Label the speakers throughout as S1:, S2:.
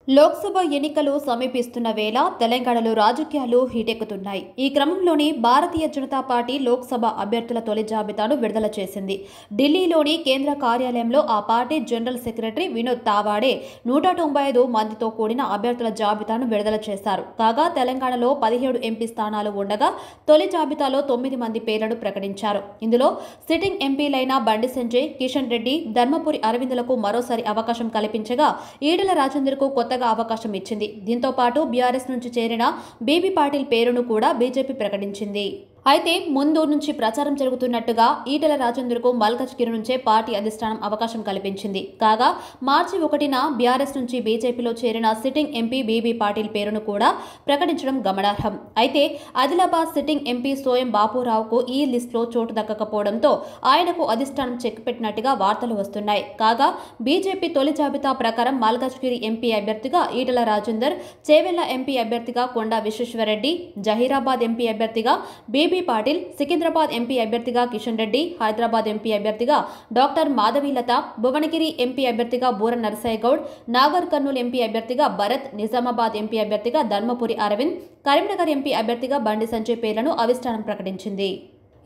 S1: లోక్సభ ఎన్నికలు సమీపిస్తున్న వేళ తెలంగాణలో రాజకీయాలు హీటెక్కుతున్నాయి. ఈ క్రమంలోనే భారతీయ జనతా పార్టీ లోక్సభ అభ్యర్థుల తొలి జాబితాను విడుదల చేసింది. ఢిల్లీలోని కేంద్ర కార్యాలయంలో ఆ పార్టీ జనరల్ సెక్రటరీ వినోద్ తావాడే 195 మందితో కూడిన అభ్యర్థుల జాబితాను విడుదల చేశారు. కాగా తెలంగాణలో 17 ఎంపీ స్థానాలు ఉండగా తొలి జాబితాలో 9 మంది పేర్లను ప్రకటించారు. ఇందులో సిట్టింగ్ ఎంపీలైన బండి సంజయ్, కిషన్ రెడ్డి, ధర్మపురి అరవిందులకు మరోసారి అవకాశం కల్పించగా ఈటెల రాజేందర్కు కొత్తగా అవకాశం ఇచ్చింది. దీంతో పాటు బీఆర్ఎస్ నుంచి చేరిన బీబీ పాటిల్ పేరును కూడా బీజేపీ ప్రకటించింది. అయితే ముందు నుంచి ప్రచారం జరుగుతున్నట్టుగా ఈటెల రాజేందర్కు మల్కజ్గిరి నుంచే పార్టీ అధిష్టానం అవకాశం కల్పించింది. కాగా మార్చి 1న బీఆర్ఎస్ నుంచి బీజేపీలో చేరిన సిట్టింగ్ ఎంపీ బీబీ పాటిల్ పేరును కూడా ప్రకటించడం గమనార్హం. అయితే ఆదిలాబాద్ సిట్టింగ్ ఎంపీ సోయం బాపురావుకు ఈ లిస్టులో చోటు దక్కకపోవడంతో ఆయనకు అధిష్టానం చెక్ పెట్టినట్టుగా వార్తలు వస్తున్నాయి. కాగా బీజేపీ తొలి జాబితా ప్రకారం మల్కజ్గిరి ఎంపీ అభ్యర్థిగా ఈటెల రాజేందర్, చేవెళ్ల ఎంపీ అభ్యర్థిగా కొండా విశ్వేశ్వరరెడ్డి, జహీరాబాద్ ఎంపీ అభ్యర్థిగా బీబీ పాటిల్, సికింద్రాబాద్ ఎంపీ అభ్యర్థిగా కిషన్ రెడ్డి, హైదరాబాద్ ఎంపీ అభ్యర్థిగా డాక్టర్ మాధవీలత, భువనగిరి ఎంపీ అభ్యర్థిగా బూర నరసయ్య గౌడ్, నాగర్ కర్నూలు ఎంపీ అభ్యర్థిగా భరత్, నిజామాబాద్ ఎంపీ అభ్యర్థిగా ధర్మపురి అరవింద్, కరీంనగర్ ఎంపీ అభ్యర్థిగా బండి సంజయ్ పేర్లను అధిష్టానం ప్రకటించింది.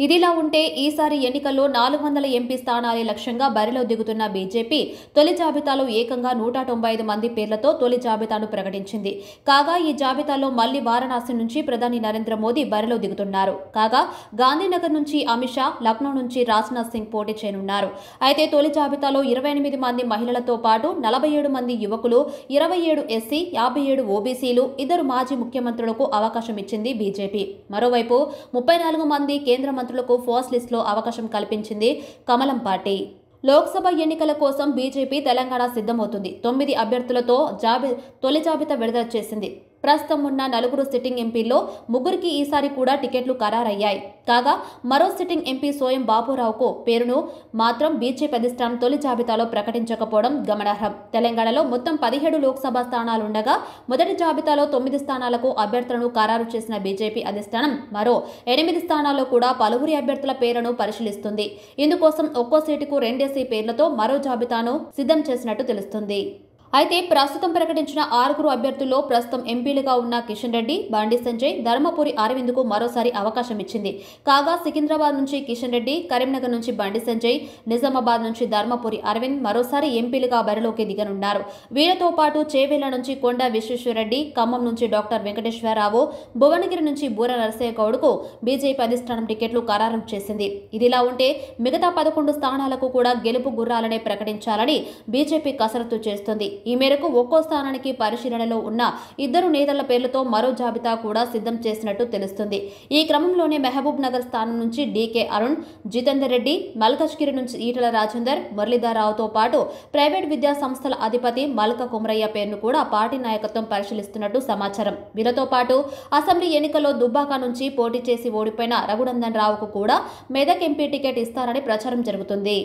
S1: ఇదిలా ఉంటే ఈసారి ఎన్నికల్లో 400 ఎంపీ స్థానాలే లక్ష్యంగా బరిలో దిగుతున్న బీజేపీ తొలి జాబితాలో ఏకంగా 195 మంది పేర్లతో తొలి జాబితాను ప్రకటించింది. కాగా ఈ జాబితాలో మళ్లీ వారణాసి నుంచి ప్రధాని నరేంద్ర మోదీ బరిలో దిగుతున్నారు. కాగా గాంధీనగర్ నుంచి అమిత్ షా, లక్నో నుంచి రాజ్నాథ్ సింగ్ పోటీ చేయనున్నారు. అయితే తొలి జాబితాలో 28 మంది మహిళలతో పాటు 47 మంది యువకులు, 27 ఎస్సీ, 57 ఓబీసీలు, 2 మాజీ ముఖ్యమంత్రులకు అవకాశం ఇచ్చింది బీజేపీ. మరోవైపు 34 మంది కేంద్ర మంత్రులకు ఫస్ట్ లిస్టులో అవకాశం కల్పించింది కమలం పార్టీ. లోక్సభ ఎన్నికల కోసం బీజేపీ తెలంగాణ సిద్ధమవుతుంది. 9 అభ్యర్థులతో తొలి జాబితా విడుదల చేసింది. ప్రస్తుతం ఉన్న 4 సిట్టింగ్ ఎంపీల్లో 3కి ఈసారి కూడా టికెట్లు ఖరారయ్యాయి. కాగా మరో సిట్టింగ్ ఎంపీ సోయం బాపురావుకు పేరును మాత్రం బీజేపీ అధిష్టానం తొలి జాబితాలో ప్రకటించకపోవడం గమనార్హం. తెలంగాణలో మొత్తం 17 లోక్సభ స్థానాలుండగా మొదటి జాబితాలో 9 స్థానాలకు అభ్యర్థులను ఖరారు చేసిన బీజేపీ అధిష్టానం మరో 8 స్థానాల్లో కూడా పలువురి అభ్యర్థుల పేర్లను పరిశీలిస్తుంది. ఇందుకోసం ఒక్కో సీటుకు 2 పేర్లతో మరో జాబితాను సిద్ధం చేసినట్టు తెలుస్తుంది. అయితే ప్రస్తుతం ప్రకటించిన 6 అభ్యర్థుల్లో ప్రస్తుతం ఎంపీలుగా ఉన్న కిషన్ రెడ్డి, బండి సంజయ్, ధర్మపురి అరవింద్కు మరోసారి అవకాశం ఇచ్చింది. కాగా సికింద్రాబాద్ నుంచి కిషన్ రెడ్డి, కరీంనగర్ నుంచి బండి సంజయ్, నిజామాబాద్ నుంచి ధర్మపురి అరవింద్ మరోసారి ఎంపీలుగా బరిలోకి దిగనున్నారు. వీరితో పాటు చేవెళ్ల నుంచి కొండా విశ్వేశ్వరరెడ్డి, ఖమ్మం నుంచి డాక్టర్ వెంకటేశ్వరరావు, భువనగిరి నుంచి బూర నరసయ్య గౌడ్కు బీజేపీ అధిష్టానం టికెట్లు ఖరారు చేసింది. ఇదిలా ఉంటే మిగతా 11 స్థానాలకు కూడా గెలుపు గుర్రాలనే ప్రకటించాలని బీజేపీ కసరత్తు చేస్తుంది. ఈ మేరకు ఒక్కో స్థానానికి పరిశీలనలో ఉన్న 2 నేతల పేర్లతో మరో జాబితా కూడా సిద్ధం చేసినట్టు తెలుస్తుంది. ఈ క్రమంలోనే మహబూబ్ నగర్ స్థానం నుంచి డీకే అరుణ్, జితేందర్ రెడ్డి, మల్కజ్గిరి నుంచి ఈటెల రాజేందర్, మురళీధరరావుతో పాటు ప్రైవేట్ విద్యా సంస్థల అధిపతి మల్క కుమరయ్య పేరును కూడా పార్టీ నాయకత్వం పరిశీలిస్తున్నట్టు సమాచారం. వీరితో పాటు అసెంబ్లీ ఎన్నికల్లో దుబ్బాక నుంచి పోటీ చేసి ఓడిపోయిన రఘునందన్ రావుకు కూడా మెదక్ ఎంపీ టికెట్ ఇస్తారని ప్రచారం జరుగుతుంది.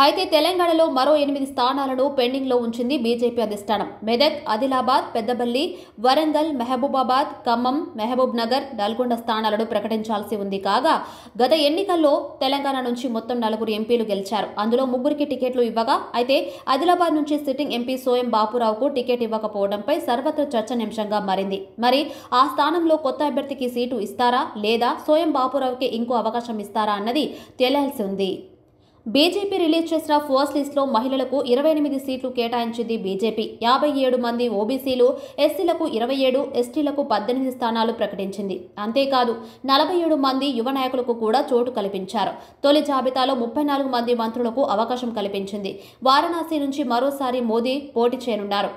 S1: అయితే తెలంగాణలో మరో 8 స్థానాలను పెండింగ్లో ఉంచింది బీజేపీ అధిష్టానం. మెదక్, ఆదిలాబాద్, పెద్దపల్లి, వరంగల్, మహబూబాబాద్, ఖమ్మం, మహబూబ్ నగర్, నల్గొండ స్థానాలను ప్రకటించాల్సి ఉంది. కాగా గత ఎన్నికల్లో తెలంగాణ నుంచి మొత్తం 4 ఎంపీలు గెలిచారు. అందులో 3కి టికెట్లు ఇవ్వగా అయితే ఆదిలాబాద్ నుంచి సిట్టింగ్ ఎంపీ సోయం బాపురావుకు టికెట్ ఇవ్వకపోవడంపై సర్వత్ర చర్చనీయాంశంగా మారింది. మరి ఆ స్థానంలో కొత్త అభ్యర్థికి సీటు ఇస్తారా లేదా సోయం బాపురావుకి ఇంకో అవకాశం ఇస్తారా అన్నది తేలాల్సి ఉంది. బీజేపీ రిలీజ్ చేసిన ఫస్ట్ లిస్టులో మహిళలకు 28 సీట్లు కేటాయించింది బీజేపీ. 57 మంది ఓబీసీలు, ఎస్సీలకు 27, ఎస్టీలకు 18 స్థానాలు ప్రకటించింది. అంతేకాదు 47 మంది యువ నాయకులకు కూడా చోటు కల్పించారు. తొలి జాబితాలో 34 మంది మంత్రులకు అవకాశం కల్పించింది. వారణాసి నుంచి మరోసారి మోదీ పోటీ చేయనున్నారు.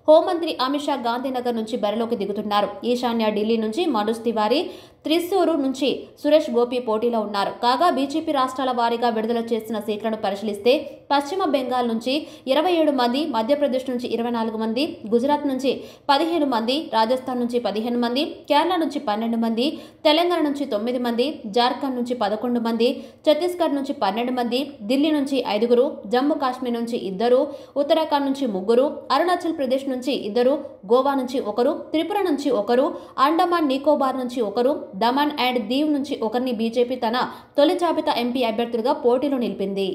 S1: హోంమంత్రి అమిత్ షా గాంధీనగర్ నుంచి బరిలోకి దిగుతున్నారు. ఈశాన్య ఢిల్లీ నుంచి మనోజ్ తివారీ, త్రిశూరు నుంచి సురేష్ గోపి పోటీలో ఉన్నారు. కాగా బీజేపీ రాష్ట్రాల వారీగా విడుదల చేసిన సీట్లను పరిశీలిస్తే పశ్చిమ బెంగాల్ నుంచి 27 మంది, మధ్యప్రదేశ్ నుంచి 24 మంది, గుజరాత్ నుంచి 15 మంది, రాజస్థాన్ నుంచి 15 మంది, కేరళ నుంచి 12 మంది, తెలంగాణ నుంచి 9 మంది, జార్ఖండ్ నుంచి 11 మంది, ఛత్తీస్గఢ్ నుంచి 12 మంది, ఢిల్లీ నుంచి 5, జమ్మూ కాశ్మీర్ నుంచి 2, ఉత్తరాఖండ్ నుంచి 3, అరుణాచల్ ప్రదేశ్ నుంచి 2, గోవా నుంచి 1, త్రిపుర నుంచి 1, అండమాన్ నికోబార్ నుంచి 1, దమన్ అండ్ దీవ్ నుంచి 1ని బీజేపీ తన తొలి జాబితా ఎంపీ అభ్యర్థులుగా పోటీలో నిలిపింది.